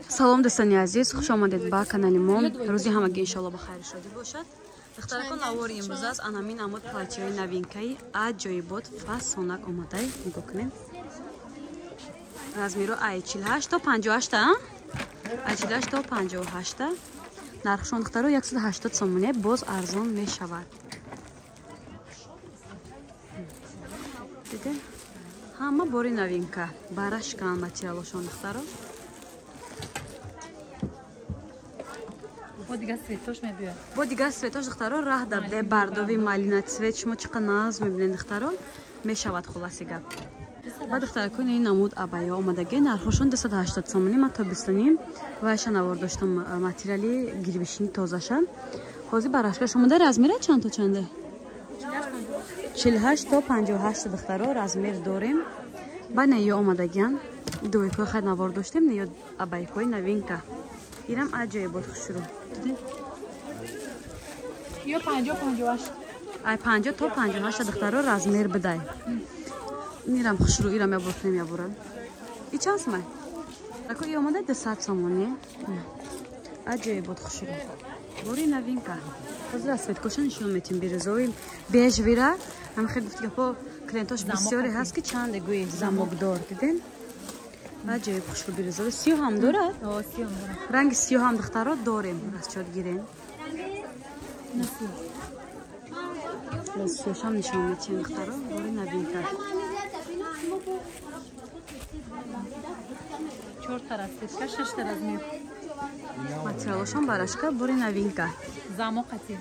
салом дӯстони азиз, хуш омадед ба канали мо. рӯзи ҳамагӣ иншалло ба хайр шодӣ бошад. духтаракон авори имрӯз аст анамин амуд платиёи новинкаи аҷоибот фасонак омадай. нигоҳ кунед. размиро I48 то 58 I48 то 58. нархшон духтаро 180 сомоне, боз арзон мешавад. дидед? ҳама бори новинка. Барашкан материалошон духтаро. бо дигар светош духтаро раҳ дарде бардови малина цвет шумо чӣ қадar наз мебинед духтаро мешавад хулоси гап. ба духтаракони ин намуд абая омадаги нархошон 280 сомони ма тобистонӣ вайша навор доштам материали гирвишини тозаша. ҳозир барашка шумо дар размира чанд то чанде? 48 то 58 духтаро размер дорем. ба неё омадагиан дуйко хай навор доштем неё абайкои новинка. Ирам аҷоибот хушрӯ. Ё 50-58. Ай 50 то 58 духтаро размер бидай. Ирам хушрӯ, ирам ябуртем ябурам. И чанд сомай? Тако ё омада 200 сомоне. Аҷоибот хушрӯ. Бори новинка. Ҳозир аз светкоша нишон метим бирӯзои бежвира. Ҳам хел гуфти гапо клиентош бисёре ҳаст ки чанде гӯи замокдор диден. аҷоиб хушрӯ бирӯзои сиёҳ ҳам дорад? Сиёҳ дорад. ранги сиёҳ ҳам духтаро дорем. аз чот гирем. сиёҳам нишон метим духтаро. бори новинка. 4 та расцветка, 6 та размер. материалошон барашка бори новинка. Замок қатӣ.